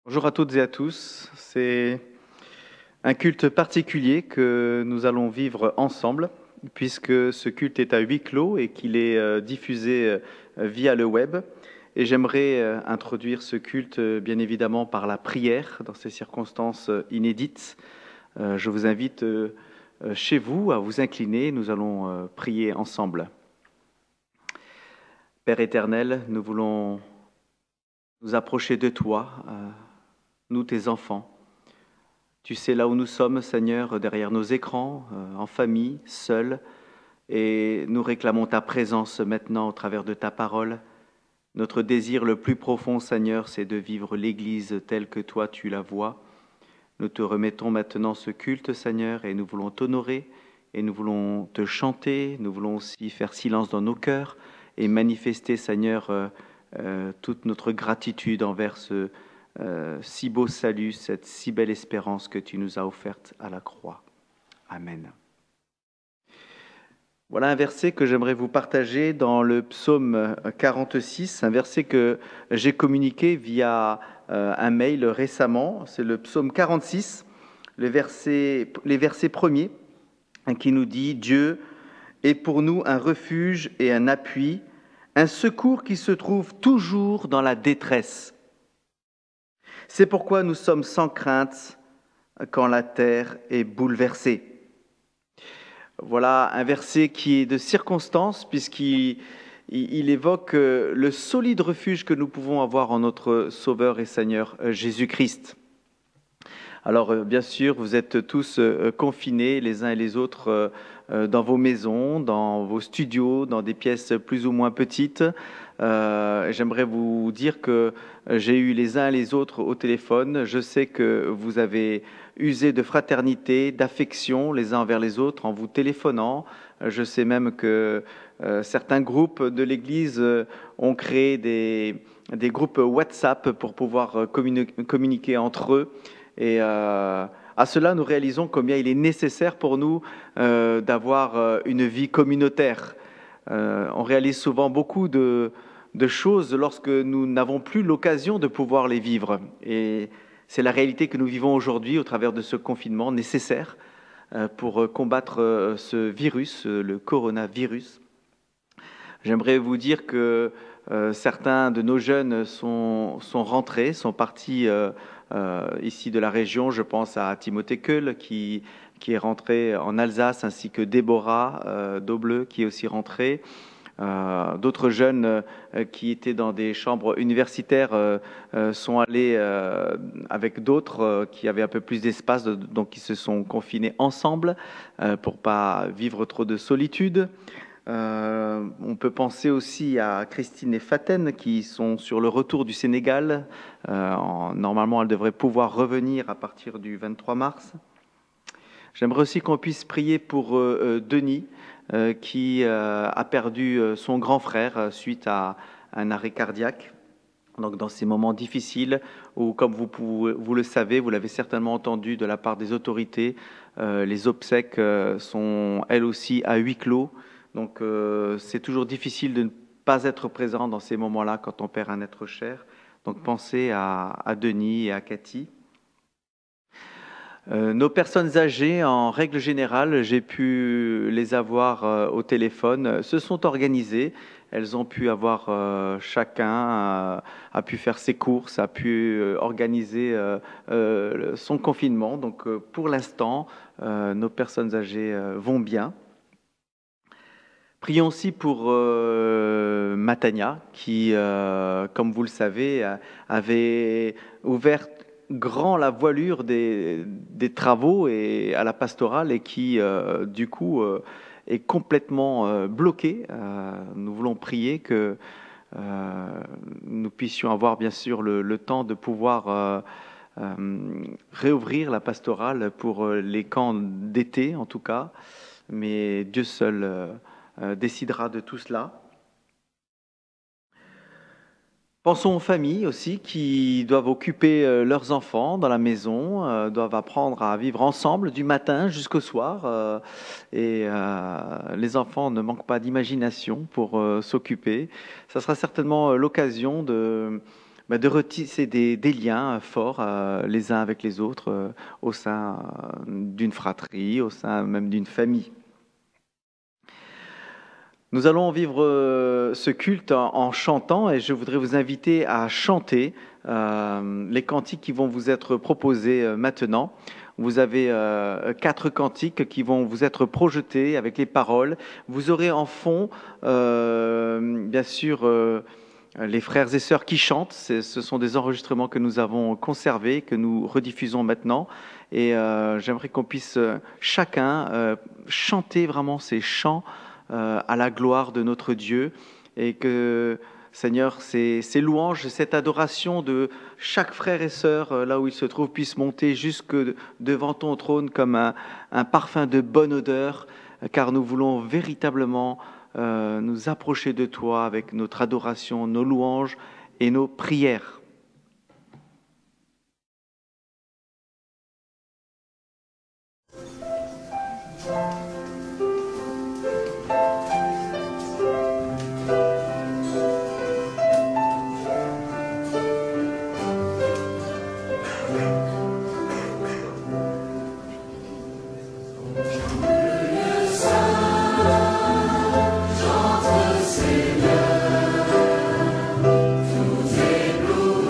Bonjour à toutes et à tous. C'est un culte particulier que nous allons vivre ensemble, puisque ce culte est à huis clos et qu'il est diffusé via le web. Et j'aimerais introduire ce culte, bien évidemment, par la prière, dans ces circonstances inédites. Je vous invite chez vous à vous incliner. Nous allons prier ensemble. Père éternel, nous voulons nous approcher de toi, nous tes enfants. Tu sais là où nous sommes, Seigneur, derrière nos écrans, en famille, seuls, et nous réclamons ta présence maintenant au travers de ta parole. Notre désir le plus profond, Seigneur, c'est de vivre l'Église telle que toi tu la vois. Nous te remettons maintenant ce culte, Seigneur, et nous voulons t'honorer, et nous voulons te chanter, nous voulons aussi faire silence dans nos cœurs et manifester, Seigneur, toute notre gratitude envers ce si beau salut, cette si belle espérance que tu nous as offerte à la croix. Amen. Voilà un verset que j'aimerais vous partager dans le psaume 46, un verset que j'ai communiqué via un mail récemment. C'est le psaume 46, les versets premiers, qui nous dit « Dieu est pour nous un refuge et un appui, un secours qui se trouve toujours dans la détresse. C'est pourquoi nous sommes sans crainte quand la terre est bouleversée. » Voilà un verset qui est de circonstance puisqu'il évoque le solide refuge que nous pouvons avoir en notre Sauveur et Seigneur Jésus-Christ. Alors bien sûr, vous êtes tous confinés les uns et les autres dans vos maisons, dans vos studios, dans des pièces plus ou moins petites. J'aimerais vous dire que j'ai eu les uns et les autres au téléphone. Je sais que vous avez usé de fraternité, d'affection les uns envers les autres en vous téléphonant. Je sais même que certains groupes de l'Église ont créé des groupes WhatsApp pour pouvoir communiquer entre eux. Et à cela, nous réalisons combien il est nécessaire pour nous d'avoir une vie communautaire. On réalise souvent beaucoup de choses lorsque nous n'avons plus l'occasion de pouvoir les vivre. Et c'est la réalité que nous vivons aujourd'hui au travers de ce confinement nécessaire pour combattre ce virus, le coronavirus. J'aimerais vous dire que certains de nos jeunes sont rentrés, sont partis ici de la région. Je pense à Timothée Keul qui est rentré en Alsace, ainsi que Déborah Daubleu qui est aussi rentrée. D'autres jeunes qui étaient dans des chambres universitaires sont allés avec d'autres qui avaient un peu plus d'espace, donc ils se sont confinés ensemble pour pas vivre trop de solitude. On peut penser aussi à Christine et Faten qui sont sur le retour du Sénégal. Normalement, elles devraient pouvoir revenir à partir du 23 mars. J'aimerais aussi qu'on puisse prier pour Denis qui a perdu son grand frère suite à un arrêt cardiaque. Donc dans ces moments difficiles où, comme vous le savez, vous l'avez certainement entendu de la part des autorités, les obsèques sont elles aussi à huis clos. Donc c'est toujours difficile de ne pas être présent dans ces moments-là quand on perd un être cher. Donc pensez à Denis et à Cathy. Nos personnes âgées, en règle générale, j'ai pu les avoir au téléphone, se sont organisées. Elles ont pu avoir chacun a pu faire ses courses, a pu organiser son confinement. Donc pour l'instant, nos personnes âgées vont bien. Prions aussi pour Matania, qui, comme vous le savez, avait ouvert grand la voilure des travaux et à la pastorale et qui, du coup, est complètement bloquée. Nous voulons prier que nous puissions avoir, bien sûr, le temps de pouvoir réouvrir la pastorale pour les camps d'été, en tout cas. Mais Dieu seul décidera de tout cela. Pensons aux familles aussi qui doivent occuper leurs enfants dans la maison, doivent apprendre à vivre ensemble du matin jusqu'au soir. Et les enfants ne manquent pas d'imagination pour s'occuper. Ça sera certainement l'occasion de de retisser des liens forts les uns avec les autres au sein d'une fratrie, au sein même d'une famille. Nous allons vivre ce culte en chantant et je voudrais vous inviter à chanter les cantiques qui vont vous être proposés maintenant. Vous avez 4 cantiques qui vont vous être projetés avec les paroles. Vous aurez en fond, bien sûr, les frères et sœurs qui chantent. Ce sont des enregistrements que nous avons conservés, que nous rediffusons maintenant. Et j'aimerais qu'on puisse chacun chanter vraiment ces chants à la gloire de notre Dieu et que, Seigneur, ces louanges, cette adoration de chaque frère et sœur, là où il se trouve, puisse monter jusque devant ton trône comme un parfum de bonne odeur, car nous voulons véritablement nous approcher de toi avec notre adoration, nos louanges et nos prières. Seigneur, tout est loué.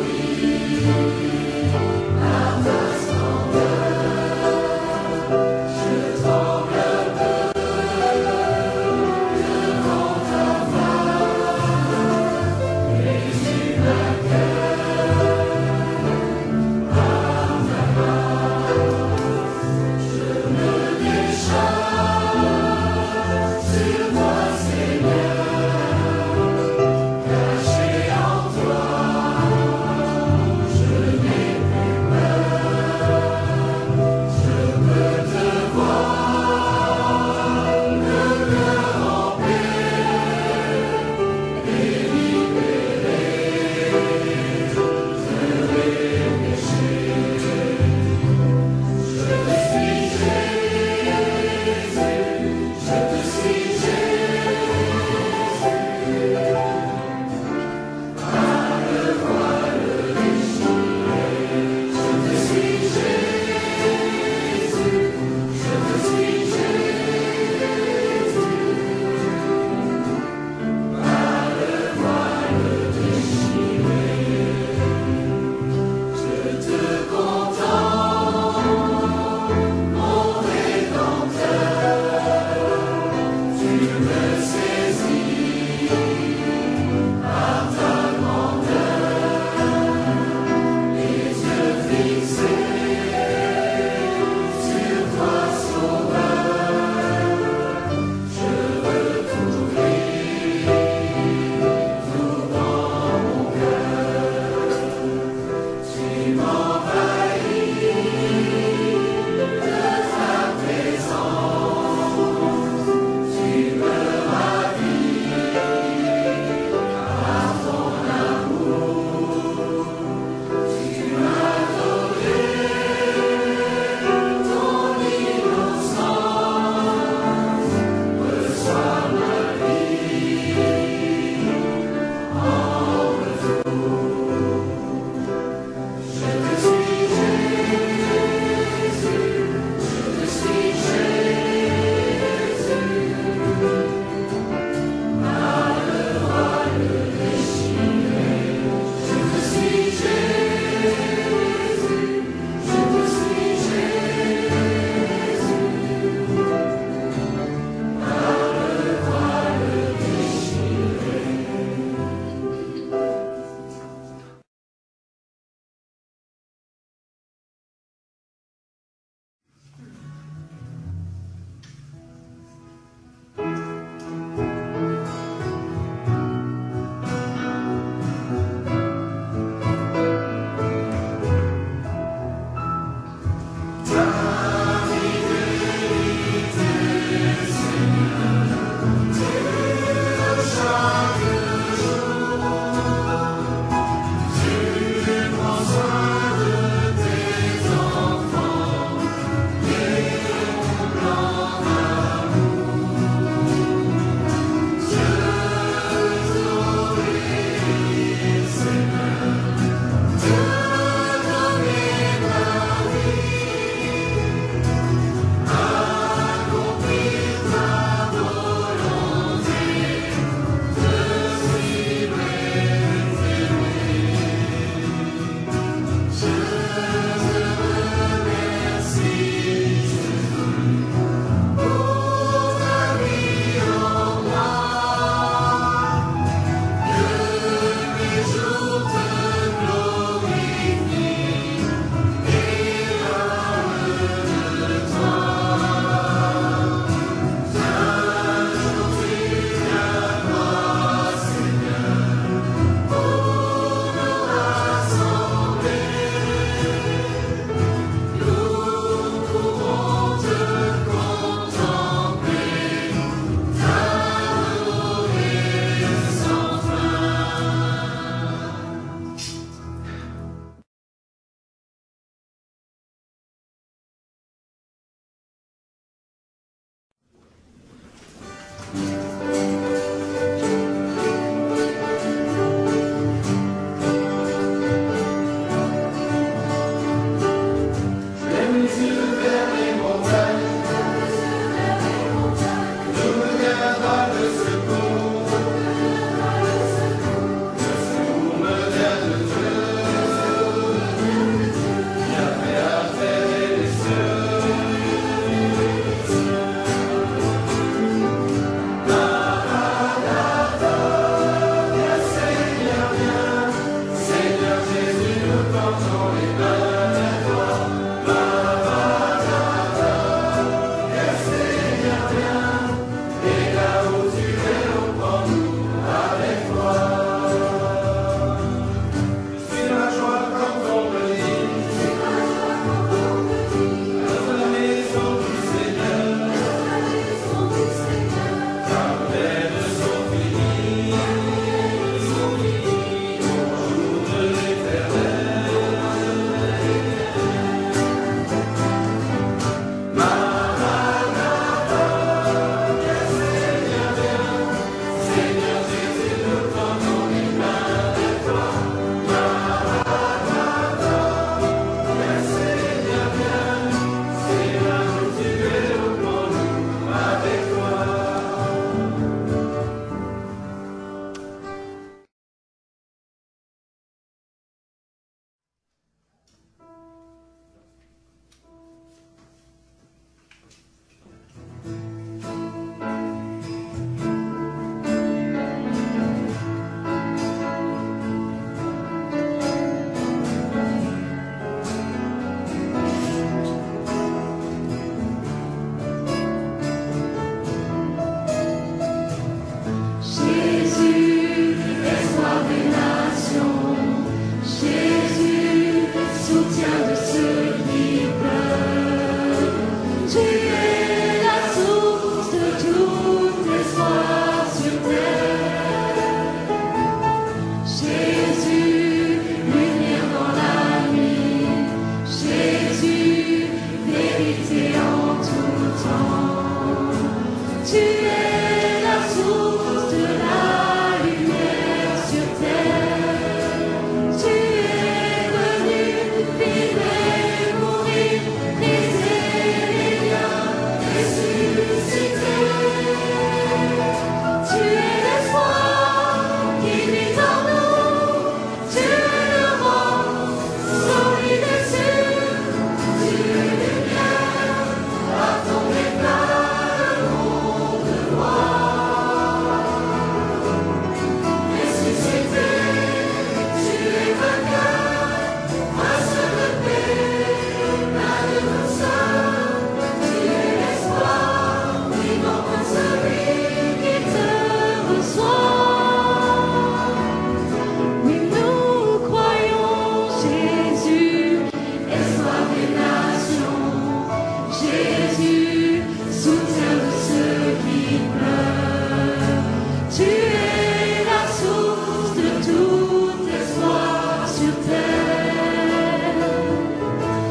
Tu es la source de toute espoir sur terre.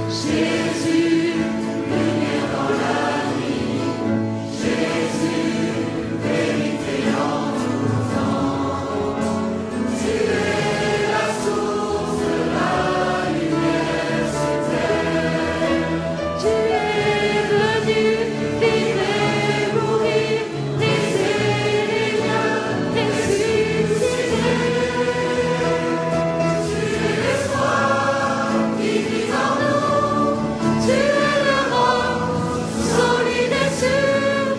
Jésus, lumière dans la nuit. Jésus, vérité en tout temps. Tu es la source de la lumière sur terre. Tu es venu vivre et mourir, briser les liens, ressusciter. Tu es l'espoir qui vit en nous. Tu es le roc solide et sûr.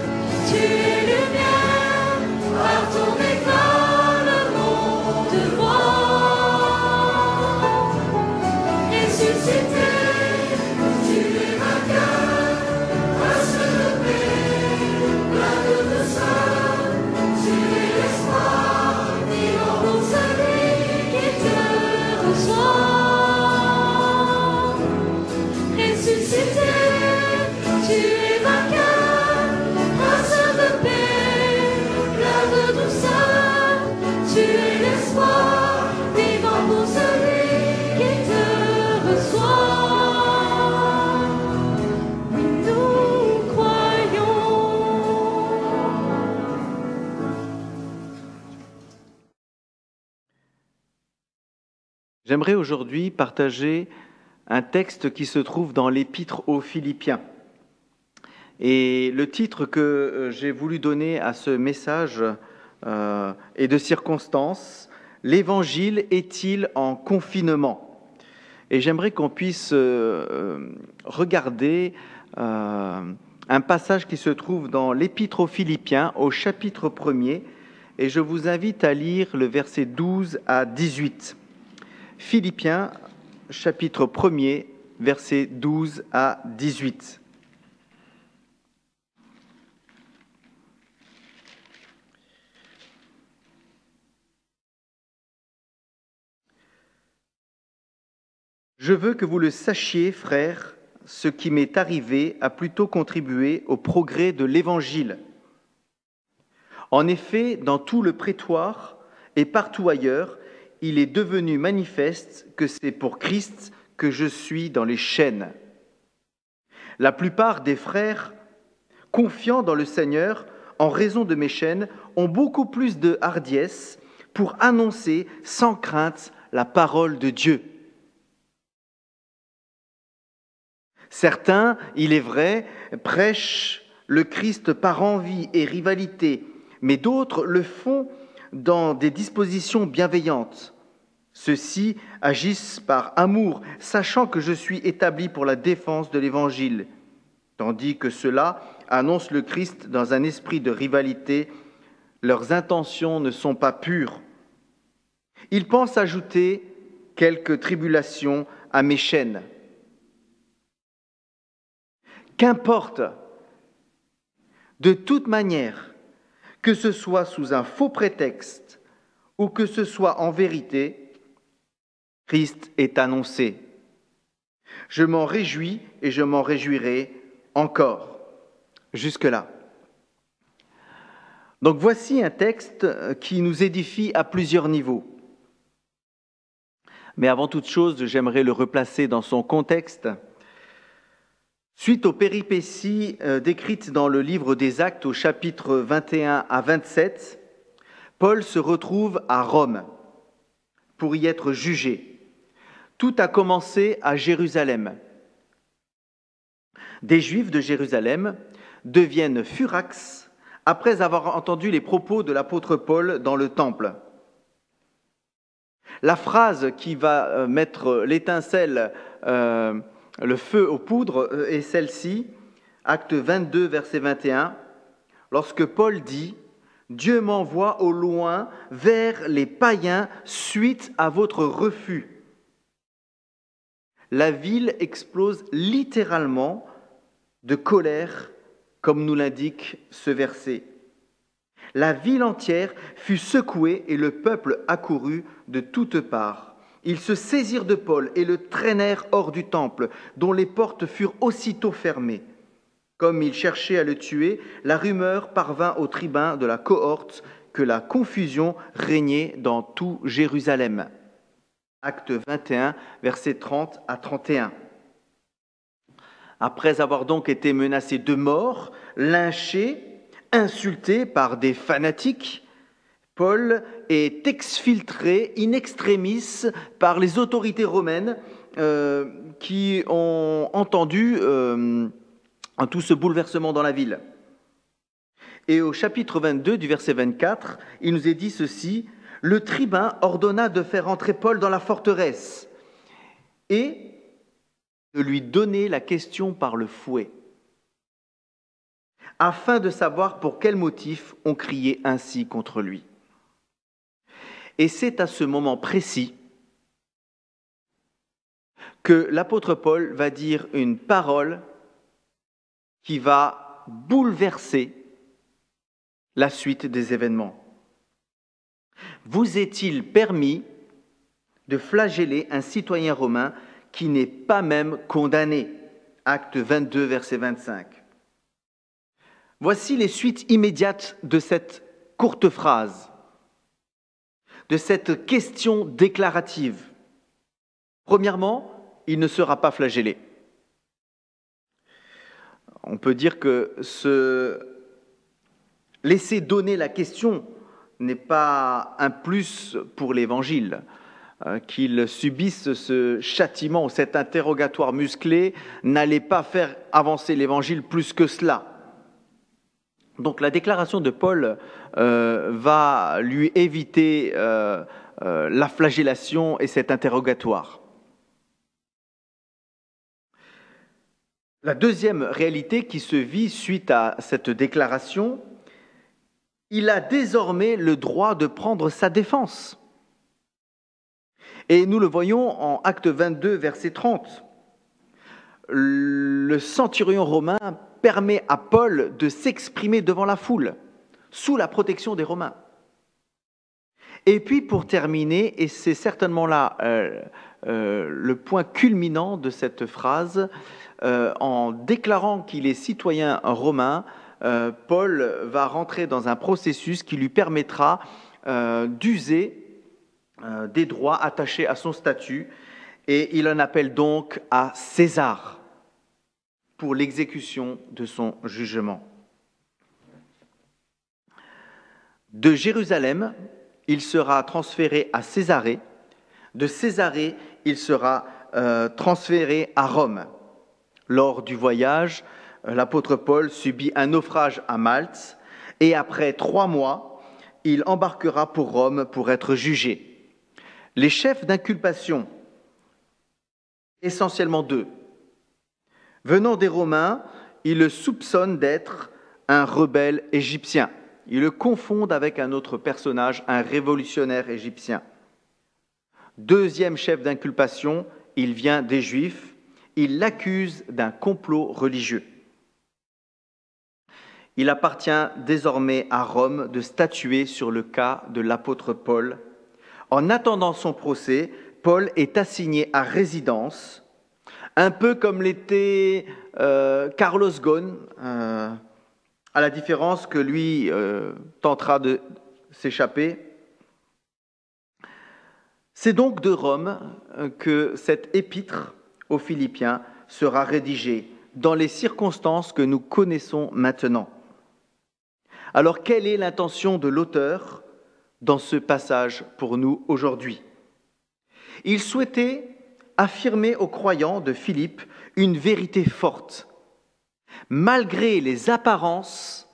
Tu es lumière, par ton éclat le monde voit. Ressuscité, tu es vainqueur, prince de paix, plein de douceur. Tu es l'espoir vivant pour celui qui te reçoit. Ressuscité, tu es vainqueur, prince de paix, plein de douceur. Tu es l'espoir vivant pour celui qui te reçoit. Oui, nous croyons. J'aimerais aujourd'hui partager un texte qui se trouve dans l'Épître aux Philippiens. Et le titre que j'ai voulu donner à ce message est de circonstance. L'Évangile est-il en confinement ? Et j'aimerais qu'on puisse regarder un passage qui se trouve dans l'Épître aux Philippiens, au chapitre 1er, et je vous invite à lire le verset 12 à 18. Philippiens, chapitre 1er, versets 12 à 18. Je veux que vous le sachiez, frères, ce qui m'est arrivé a plutôt contribué au progrès de l'Évangile. En effet, dans tout le prétoire et partout ailleurs, il est devenu manifeste que c'est pour Christ que je suis dans les chaînes. La plupart des frères, confiants dans le Seigneur, en raison de mes chaînes, ont beaucoup plus de hardiesse pour annoncer sans crainte la parole de Dieu. Certains, il est vrai, prêchent le Christ par envie et rivalité, mais d'autres le font dans des dispositions bienveillantes. Ceux-ci agissent par amour, sachant que je suis établi pour la défense de l'Évangile, tandis que ceux-là annoncent le Christ dans un esprit de rivalité. Leurs intentions ne sont pas pures. Ils pensent ajouter quelques tribulations à mes chaînes. Qu'importe, de toute manière, que ce soit sous un faux prétexte ou que ce soit en vérité, Christ est annoncé. Je m'en réjouis et je m'en réjouirai encore. Jusque-là. Donc voici un texte qui nous édifie à plusieurs niveaux. Mais avant toute chose, j'aimerais le replacer dans son contexte. Suite aux péripéties décrites dans le livre des Actes au chapitre 21 à 27, Paul se retrouve à Rome pour y être jugé. Tout a commencé à Jérusalem. Des Juifs de Jérusalem deviennent furax après avoir entendu les propos de l'apôtre Paul dans le temple. La phrase qui va mettre l'étincelle, le feu aux poudres est celle-ci, acte 22, verset 21, lorsque Paul dit « Dieu m'envoie au loin vers les païens suite à votre refus ». La ville explose littéralement de colère, comme nous l'indique ce verset. La ville entière fut secouée et le peuple accourut de toutes parts. Ils se saisirent de Paul et le traînèrent hors du temple, dont les portes furent aussitôt fermées. Comme il cherchait à le tuer, la rumeur parvint aux tribuns de la cohorte que la confusion régnait dans tout Jérusalem. Acte 21, versets 30 à 31. Après avoir donc été menacé de mort, lynché, insulté par des fanatiques, Paul est exfiltré in extremis par les autorités romaines qui ont entendu tout ce bouleversement dans la ville. Et au chapitre 22 du verset 24, il nous est dit ceci: « Le tribun ordonna de faire entrer Paul dans la forteresse et de lui donner la question par le fouet, afin de savoir pour quel motif on criait ainsi contre lui. » Et c'est à ce moment précis que l'apôtre Paul va dire une parole qui va bouleverser la suite des événements. Vous est-il permis de flageller un citoyen romain qui n'est pas même condamné? Acte 22, verset 25. Voici les suites immédiates de cette courte phrase, de cette question déclarative. Premièrement, il ne sera pas flagellé. On peut dire que se laisser donner la question n'est pas un plus pour l'Évangile. Qu'il subisse ce châtiment ou cet interrogatoire musclé n'allait pas faire avancer l'Évangile plus que cela. Donc la déclaration de Paul va lui éviter la flagellation et cet interrogatoire. La deuxième réalité qui se vit suite à cette déclaration, il a désormais le droit de prendre sa défense. Et nous le voyons en Acte 22, verset 30. Le centurion romain permet à Paul de s'exprimer devant la foule, sous la protection des Romains. Et puis pour terminer, et c'est certainement là le point culminant de cette phrase, en déclarant qu'il est citoyen romain, Paul va rentrer dans un processus qui lui permettra d'user des droits attachés à son statut, et il en appelle donc à César pour l'exécution de son jugement. De Jérusalem, il sera transféré à Césarée. De Césarée, il sera transféré à Rome. Lors du voyage, l'apôtre Paul subit un naufrage à Malte et après 3 mois, il embarquera pour Rome pour être jugé. Les chefs d'inculpation, essentiellement 2, venant des Romains, ils le soupçonnent d'être un rebelle égyptien. Ils le confondent avec un autre personnage, un révolutionnaire égyptien. Deuxième chef d'inculpation, il vient des Juifs. Il l'accuse d'un complot religieux. Il appartient désormais à Rome de statuer sur le cas de l'apôtre Paul. En attendant son procès, Paul est assigné à résidence, un peu comme l'était Carlos Ghosn, à la différence que lui tentera de s'échapper. C'est donc de Rome que cette épître aux Philippiens sera rédigée dans les circonstances que nous connaissons maintenant. Alors, quelle est l'intention de l'auteur dans ce passage pour nous aujourd'hui? Il souhaitait affirmer aux croyants de Philippe une vérité forte. Malgré les apparences,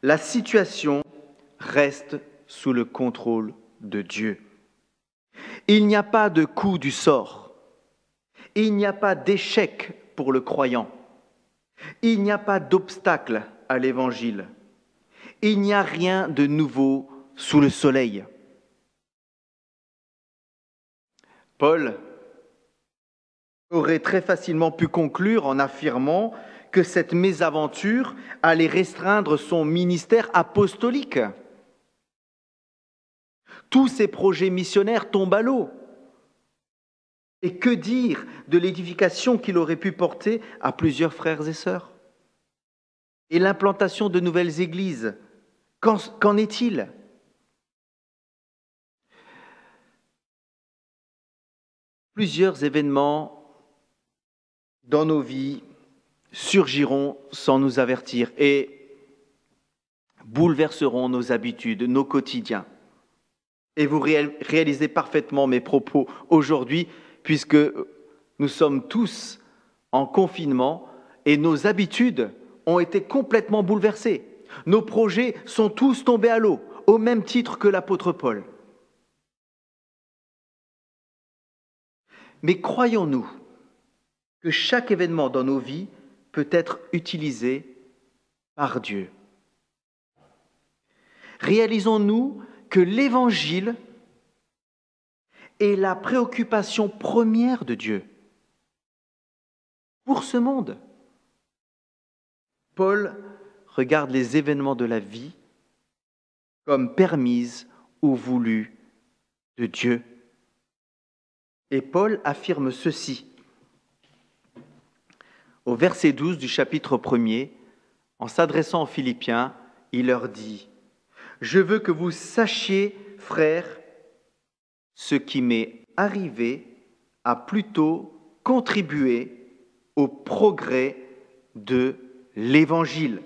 la situation reste sous le contrôle de Dieu. Il n'y a pas de coup du sort. Il n'y a pas d'échec pour le croyant. Il n'y a pas d'obstacle à l'Évangile. Il n'y a rien de nouveau sous le soleil. Paul aurait très facilement pu conclure en affirmant que cette mésaventure allait restreindre son ministère apostolique. Tous ses projets missionnaires tombent à l'eau. Et que dire de l'édification qu'il aurait pu porter à plusieurs frères et sœurs? Et l'implantation de nouvelles églises, qu'en est-il? Plusieurs événements dans nos vies surgiront sans nous avertir et bouleverseront nos habitudes, nos quotidiens. Et vous réalisez parfaitement mes propos aujourd'hui, puisque nous sommes tous en confinement et nos habitudes ont été complètement bouleversées. Nos projets sont tous tombés à l'eau, au même titre que l'apôtre Paul. Mais croyons-nous que chaque événement dans nos vies peut être utilisé par Dieu? Réalisons-nous que l'Évangile est la préoccupation première de Dieu pour ce monde? Paul regarde les événements de la vie comme permises ou voulues de Dieu. Et Paul affirme ceci au verset 12 du chapitre 1er, en s'adressant aux Philippiens, il leur dit: « Je veux que vous sachiez, frères, ce qui m'est arrivé a plutôt contribué au progrès de l'Évangile. »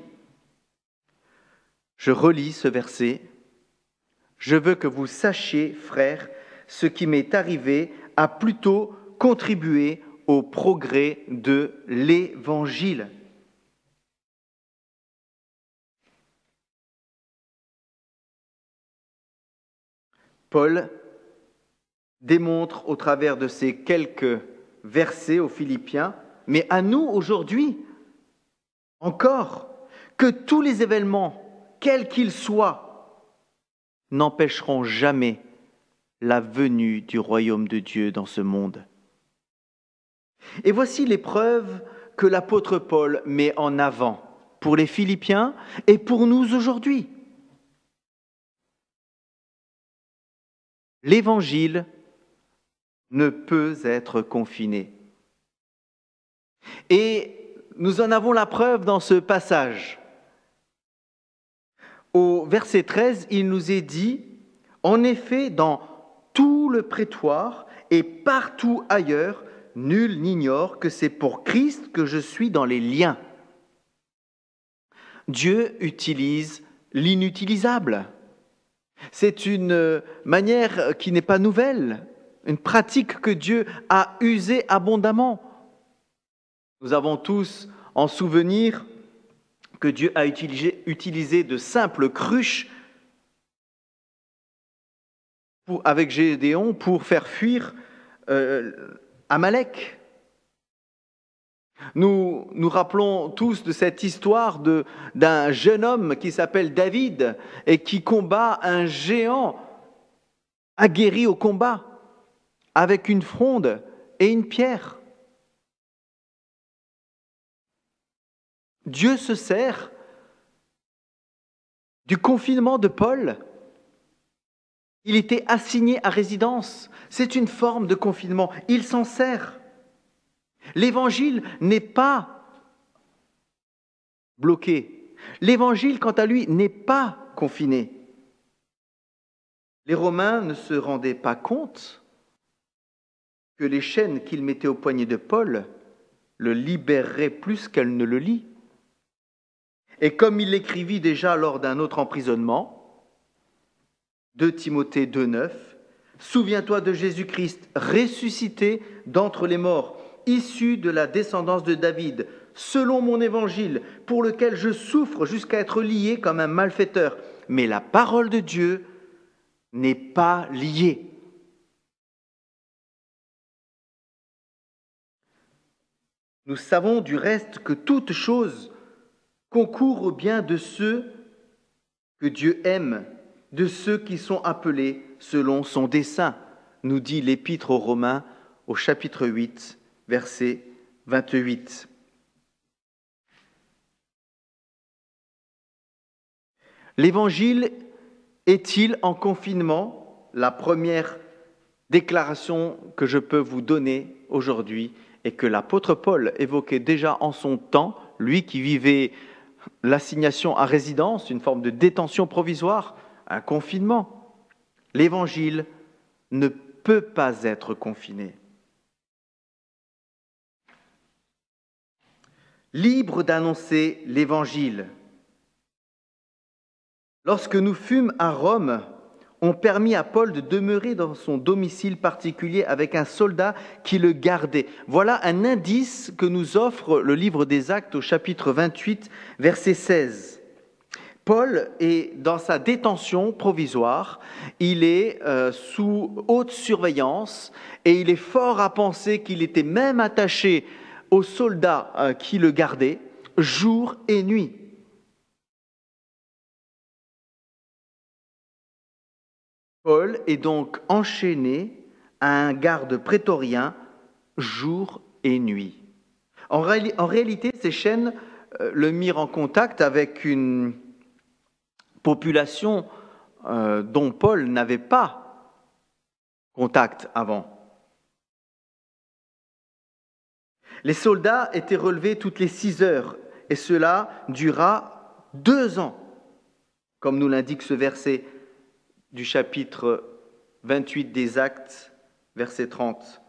Je relis ce verset. « Je veux que vous sachiez, frères, ce qui m'est arrivé a plutôt contribué au progrès de l'Évangile. » Paul démontre au travers de ces quelques versets aux Philippiens, mais à nous aujourd'hui encore, que tous les événements, quels qu'ils soient, n'empêcheront jamais la venue du royaume de Dieu dans ce monde. Et voici les preuves que l'apôtre Paul met en avant pour les Philippiens et pour nous aujourd'hui. L'Évangile ne peut être confiné. Et nous en avons la preuve dans ce passage. Au verset 13, il nous est dit, « En effet, dans tout le prétoire et partout ailleurs, nul n'ignore que c'est pour Christ que je suis dans les liens. » Dieu utilise l'inutilisable. C'est une manière qui n'est pas nouvelle, une pratique que Dieu a usée abondamment. Nous avons tous en souvenir que Dieu a utilisé de simples cruches avec Gédéon pour faire fuir Amalek. Nous nous rappelons tous de cette histoire d'un jeune homme qui s'appelle David et qui combat un géant aguerri au combat avec une fronde et une pierre. Dieu se sert du confinement de Paul. Il était assigné à résidence. C'est une forme de confinement. Il s'en sert. L'Évangile n'est pas bloqué. L'Évangile, quant à lui, n'est pas confiné. Les Romains ne se rendaient pas compte que les chaînes qu'ils mettaient au poignet de Paul le libéreraient plus qu'elles ne le lient. Et comme il l'écrivit déjà lors d'un autre emprisonnement, 2 Timothée 2,9, « Souviens-toi de Jésus-Christ, ressuscité d'entre les morts, issu de la descendance de David, selon mon évangile, pour lequel je souffre jusqu'à être lié comme un malfaiteur. Mais la parole de Dieu n'est pas liée. » Nous savons du reste que toute chose concourt au bien de ceux que Dieu aime, de ceux qui sont appelés selon son dessein, nous dit l'Épître aux Romains au chapitre 8, verset 28. L'Évangile est-il en confinement? La première déclaration que je peux vous donner aujourd'hui et que l'apôtre Paul évoquait déjà en son temps, lui qui vivait l'assignation à résidence, une forme de détention provisoire, un confinement. L'Évangile ne peut pas être confiné. Libre d'annoncer l'Évangile. Lorsque nous fûmes à Rome, on permit à Paul de demeurer dans son domicile particulier avec un soldat qui le gardait. Voilà un indice que nous offre le livre des Actes au chapitre 28, verset 16. Paul est dans sa détention provisoire, il est sous haute surveillance et il est fort à penser qu'il était même attaché aux soldats qui le gardaient jour et nuit. Paul est donc enchaîné à un garde prétorien jour et nuit. En réalité, ces chaînes le mirent en contact avec une population dont Paul n'avait pas contact avant. Les soldats étaient relevés toutes les 6 heures et cela dura 2 ans, comme nous l'indique ce verset du chapitre 28 des Actes, verset 30.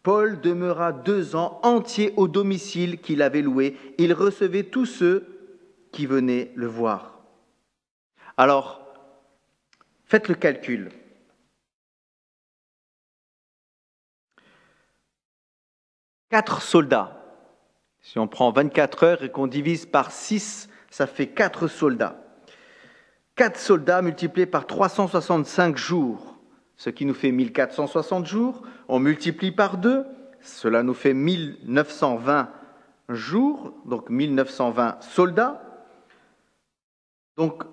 Paul demeura 2 ans entiers au domicile qu'il avait loué. Il recevait tous ceux qui venaient le voir. Alors, faites le calcul. « 4 soldats. Si on prend 24 heures et qu'on divise par 6, ça fait 4 soldats. 4 soldats multipliés par 365 jours, ce qui nous fait 1460 jours. On multiplie par 2, cela nous fait 1920 jours, donc 1920 soldats. Donc,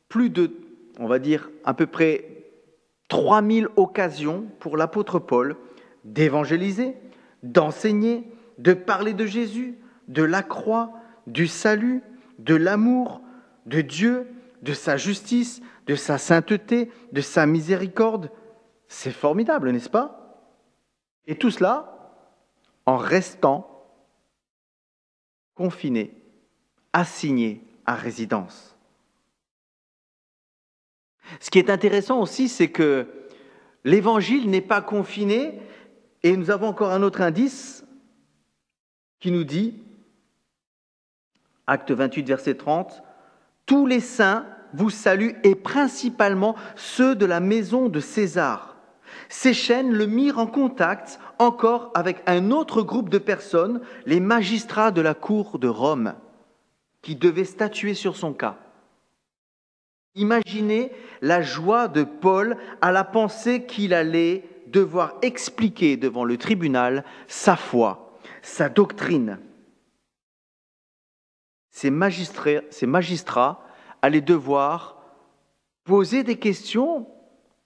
plus de, on va dire, à peu près 3000 occasions pour l'apôtre Paul d'évangéliser, d'enseigner, de parler de Jésus, de la croix, du salut, de l'amour, de Dieu, de sa justice, de sa sainteté, de sa miséricorde. C'est formidable, n'est-ce pas? Et tout cela en restant confiné, assigné à résidence. Ce qui est intéressant aussi, c'est que l'Évangile n'est pas confiné, et nous avons encore un autre indice qui nous dit, Acte 28, verset 30, « Tous les saints vous saluent, et principalement ceux de la maison de César. » Ces chaînes le mirent en contact encore avec un autre groupe de personnes, les magistrats de la cour de Rome, qui devaient statuer sur son cas. Imaginez la joie de Paul à la pensée qu'il allait devoir expliquer devant le tribunal sa foi, sa doctrine. Ces magistrats allaient devoir poser des questions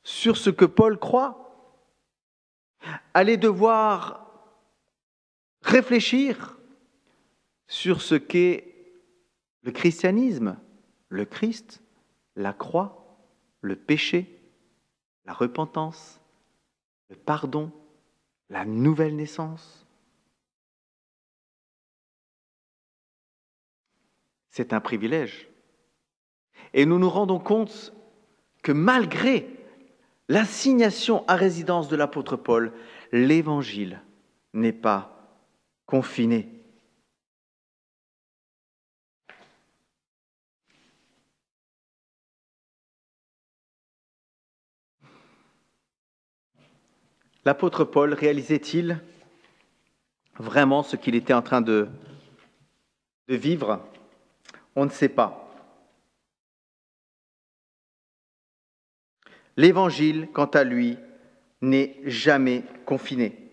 sur ce que Paul croit, allaient devoir réfléchir sur ce qu'est le christianisme, le Christ, la croix, le péché, la repentance, le pardon, la nouvelle naissance. C'est un privilège. Et nous nous rendons compte que malgré l'assignation à résidence de l'apôtre Paul, l'Évangile n'est pas confiné. L'apôtre Paul réalisait-il vraiment ce qu'il était en train de vivre? On ne sait pas. L'Évangile, quant à lui, n'est jamais confiné.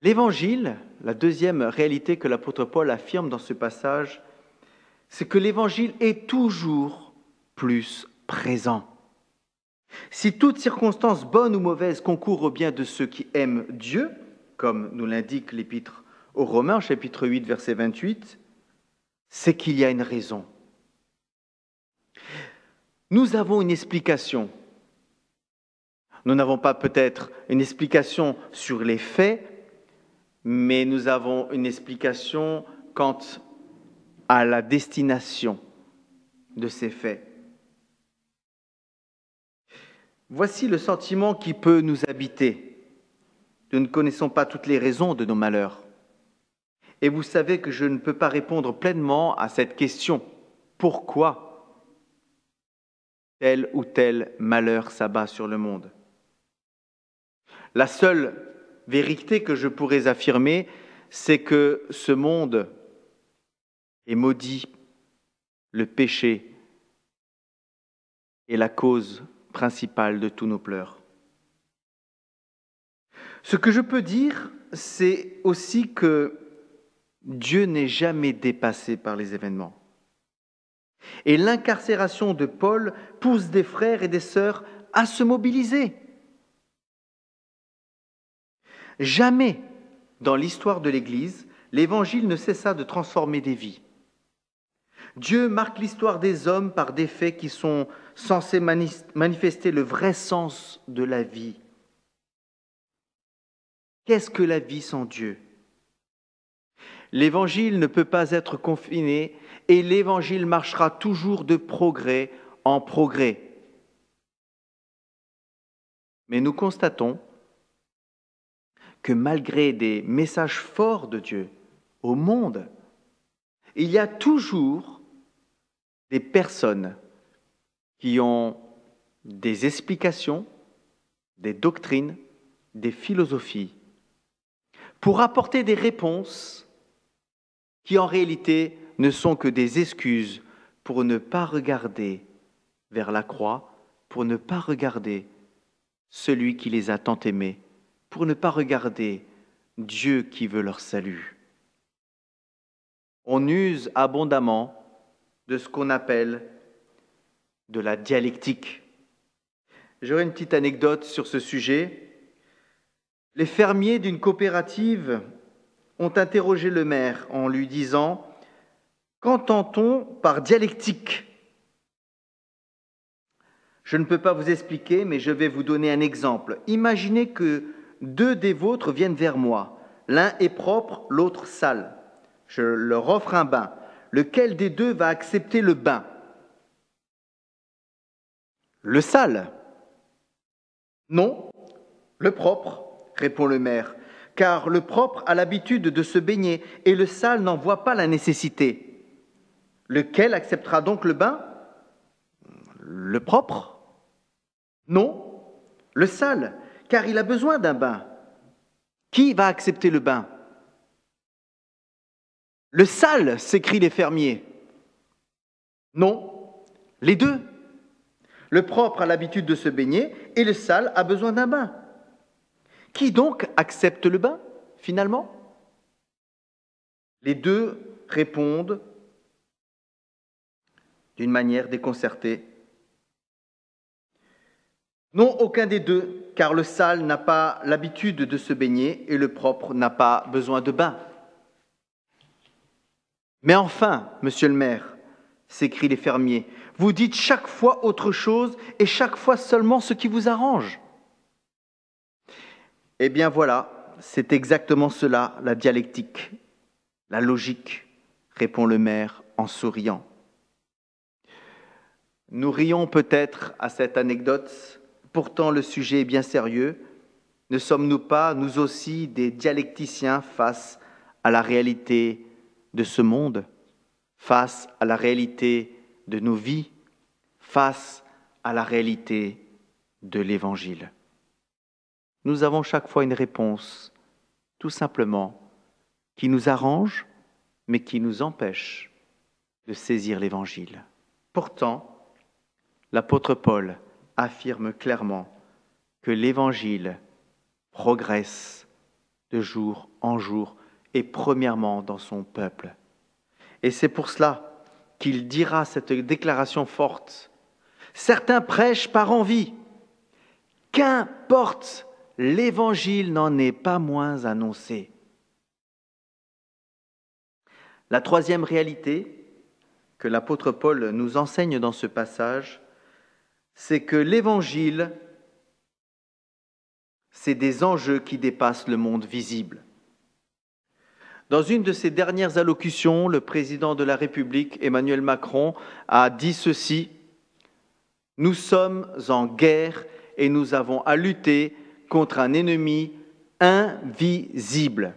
L'Évangile, la deuxième réalité que l'apôtre Paul affirme dans ce passage, c'est que l'Évangile est toujours plus présent. Si toute circonstance bonne ou mauvaise concourt au bien de ceux qui aiment Dieu, comme nous l'indique l'Épître aux Romains, chapitre 8, verset 28, c'est qu'il y a une raison. Nous avons une explication. Nous n'avons pas peut-être une explication sur les faits, mais nous avons une explication quant à la destination de ces faits. Voici le sentiment qui peut nous habiter. Nous ne connaissons pas toutes les raisons de nos malheurs. Et vous savez que je ne peux pas répondre pleinement à cette question. Pourquoi tel ou tel malheur s'abat sur le monde? La seule vérité que je pourrais affirmer, c'est que ce monde est maudit. Le péché est la cause principale de tous nos pleurs. Ce que je peux dire, c'est aussi que Dieu n'est jamais dépassé par les événements. Et l'incarcération de Paul pousse des frères et des sœurs à se mobiliser. Jamais dans l'histoire de l'Église, l'Évangile ne cessa de transformer des vies. Dieu marque l'histoire des hommes par des faits qui sont censés manifester le vrai sens de la vie. Qu'est-ce que la vie sans Dieu? L'Évangile ne peut pas être confiné et l'Évangile marchera toujours de progrès en progrès. Mais nous constatons que malgré des messages forts de Dieu au monde, il y a toujours des personnes qui ont des explications, des doctrines, des philosophies pour apporter des réponses qui en réalité ne sont que des excuses pour ne pas regarder vers la croix, pour ne pas regarder celui qui les a tant aimés, pour ne pas regarder Dieu qui veut leur salut. On use abondamment de ce qu'on appelle de la dialectique. J'aurai une petite anecdote sur ce sujet. Les fermiers d'une coopérative ont interrogé le maire en lui disant « Qu'entend-on par dialectique ?» Je ne peux pas vous expliquer, mais je vais vous donner un exemple. Imaginez que deux des vôtres viennent vers moi. L'un est propre, l'autre sale. Je leur offre un bain. Lequel des deux va accepter le bain? Le sale. Non, le propre, répond le maire, car le propre a l'habitude de se baigner et le sale n'en voit pas la nécessité. Lequel acceptera donc le bain? Le propre. Non, le sale, car il a besoin d'un bain. Qui va accepter le bain? Le sale, s'écrient les fermiers. Non, les deux. Le propre a l'habitude de se baigner et le sale a besoin d'un bain. Qui donc accepte le bain, finalement? Les deux répondent d'une manière déconcertée. Non, aucun des deux, car le sale n'a pas l'habitude de se baigner et le propre n'a pas besoin de bain. Mais enfin, monsieur le maire, s'écrient les fermiers, vous dites chaque fois autre chose et chaque fois seulement ce qui vous arrange. Eh bien voilà, c'est exactement cela, la dialectique, la logique, répond le maire en souriant. Nous rions peut-être à cette anecdote, pourtant le sujet est bien sérieux. Ne sommes-nous pas, nous aussi, des dialecticiens face à la réalité de ce monde, face à la réalité de nos vies, face à la réalité de l'Évangile? Nous avons chaque fois une réponse, tout simplement, qui nous arrange, mais qui nous empêche de saisir l'Évangile. Pourtant, l'apôtre Paul affirme clairement que l'Évangile progresse de jour en jour et premièrement dans son peuple. Et c'est pour cela qu'il dira cette déclaration forte. Certains prêchent par envie. Qu'importe, l'Évangile n'en est pas moins annoncé. La troisième réalité que l'apôtre Paul nous enseigne dans ce passage, c'est que l'Évangile c'est des enjeux qui dépassent le monde visible. Dans une de ses dernières allocutions, le président de la République, Emmanuel Macron, a dit ceci: « Nous sommes en guerre et nous avons à lutter contre un ennemi invisible. »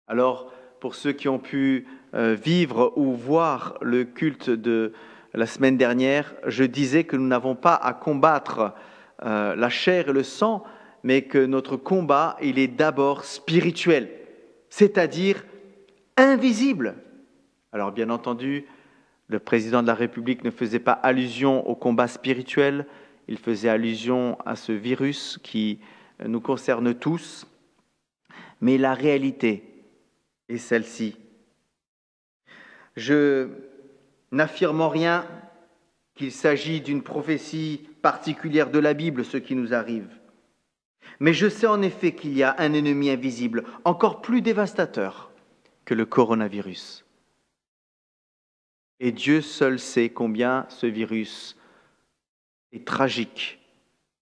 Alors, pour ceux qui ont pu vivre ou voir le culte de la semaine dernière, je disais que nous n'avons pas à combattre la chair et le sang, mais que notre combat, il est d'abord spirituel, c'est-à-dire invisible. Alors, bien entendu, le président de la République ne faisait pas allusion au combat spirituel, il faisait allusion à ce virus qui nous concerne tous, mais la réalité est celle-ci. Je n'affirme en rien qu'il s'agit d'une prophétie particulière de la Bible, ce qui nous arrive. Mais je sais en effet qu'il y a un ennemi invisible, encore plus dévastateur que le coronavirus. Et Dieu seul sait combien ce virus est tragique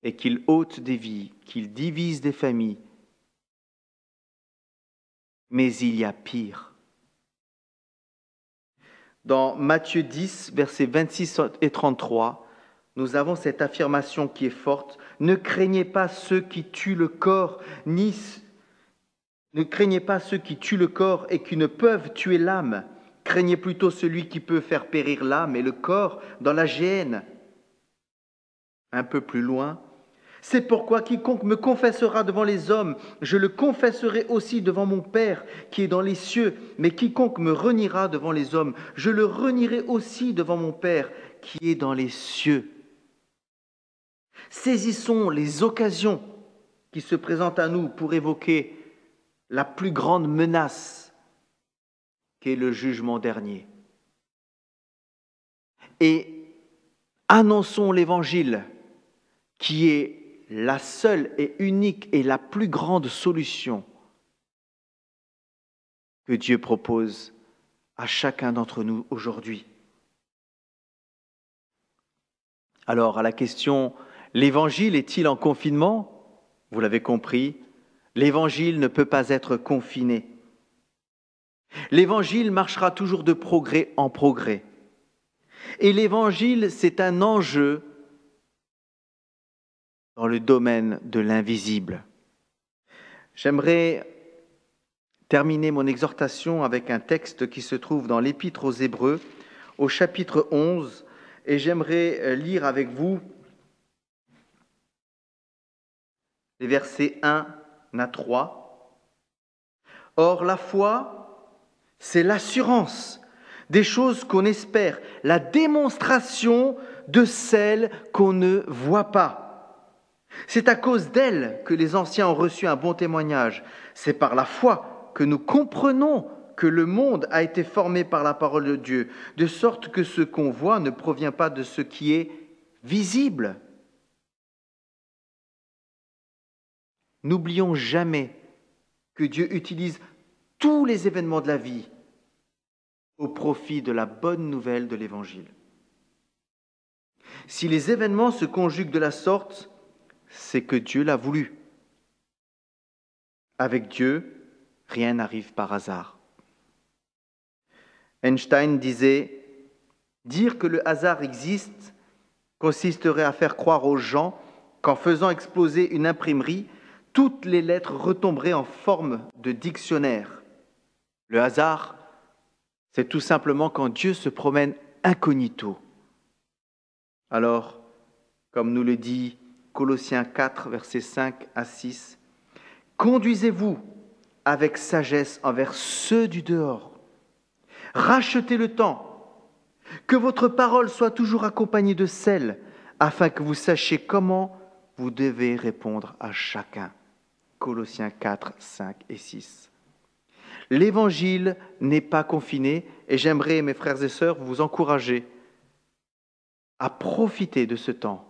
et qu'il ôte des vies, qu'il divise des familles. Mais il y a pire. Dans Matthieu 10, versets 26 et 33, nous avons cette affirmation qui est forte. Ne craignez pas ceux qui tuent le corps, ne craignez pas ceux qui tuent le corps et qui ne peuvent tuer l'âme. Craignez plutôt celui qui peut faire périr l'âme et le corps dans la géhenne. Un peu plus loin, c'est pourquoi quiconque me confessera devant les hommes, je le confesserai aussi devant mon Père qui est dans les cieux. Mais quiconque me reniera devant les hommes, je le renierai aussi devant mon Père qui est dans les cieux. Saisissons les occasions qui se présentent à nous pour évoquer la plus grande menace qu'est le jugement dernier. Et annonçons l'Évangile qui est la seule et unique et la plus grande solution que Dieu propose à chacun d'entre nous aujourd'hui. Alors, à la question, l'Évangile est-il en confinement ? Vous l'avez compris, l'Évangile ne peut pas être confiné. L'Évangile marchera toujours de progrès en progrès. Et l'Évangile, c'est un enjeu dans le domaine de l'invisible. J'aimerais terminer mon exhortation avec un texte qui se trouve dans l'Épître aux Hébreux, au chapitre 11, et j'aimerais lire avec vous les versets 1 à 3. Or, la foi, c'est l'assurance des choses qu'on espère, la démonstration de celles qu'on ne voit pas. C'est à cause d'elle que les anciens ont reçu un bon témoignage. C'est par la foi que nous comprenons que le monde a été formé par la parole de Dieu, de sorte que ce qu'on voit ne provient pas de ce qui est visible. N'oublions jamais que Dieu utilise tous les événements de la vie au profit de la bonne nouvelle de l'Évangile. Si les événements se conjuguent de la sorte, c'est que Dieu l'a voulu. Avec Dieu, rien n'arrive par hasard. Einstein disait « Dire que le hasard existe consisterait à faire croire aux gens qu'en faisant exploser une imprimerie, toutes les lettres retomberaient en forme de dictionnaire. Le hasard, c'est tout simplement quand Dieu se promène incognito. » Alors, comme nous le dit Colossiens 4, versets 5 à 6, « Conduisez-vous avec sagesse envers ceux du dehors. Rachetez le temps, que votre parole soit toujours accompagnée de sel, afin que vous sachiez comment vous devez répondre à chacun. » Colossiens 4, 5 et 6. L'Évangile n'est pas confiné et j'aimerais, mes frères et sœurs, vous encourager à profiter de ce temps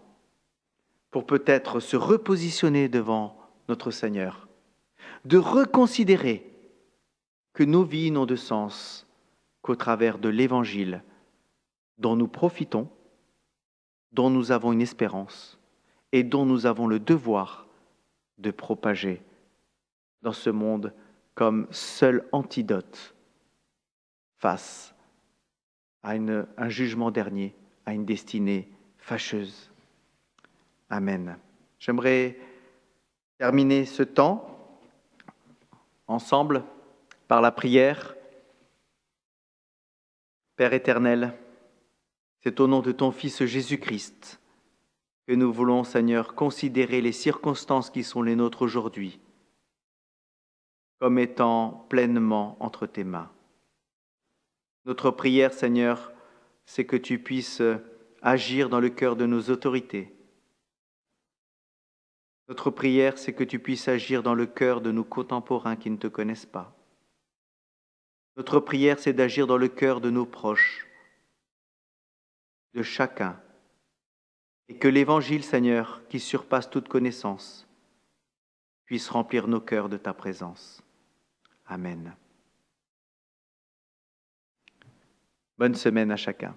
pour peut-être se repositionner devant notre Seigneur, de reconsidérer que nos vies n'ont de sens qu'au travers de l'Évangile dont nous profitons, dont nous avons une espérance et dont nous avons le devoir de propager dans ce monde comme seul antidote face à un jugement dernier, à une destinée fâcheuse. Amen. J'aimerais terminer ce temps ensemble par la prière. Père éternel, c'est au nom de ton Fils Jésus-Christ que nous voulons, Seigneur, considérer les circonstances qui sont les nôtres aujourd'hui comme étant pleinement entre tes mains. Notre prière, Seigneur, c'est que tu puisses agir dans le cœur de nos autorités. Notre prière, c'est que tu puisses agir dans le cœur de nos contemporains qui ne te connaissent pas. Notre prière, c'est d'agir dans le cœur de nos proches, de chacun, et que l'Évangile, Seigneur, qui surpasse toute connaissance, puisse remplir nos cœurs de ta présence. Amen. Bonne semaine à chacun.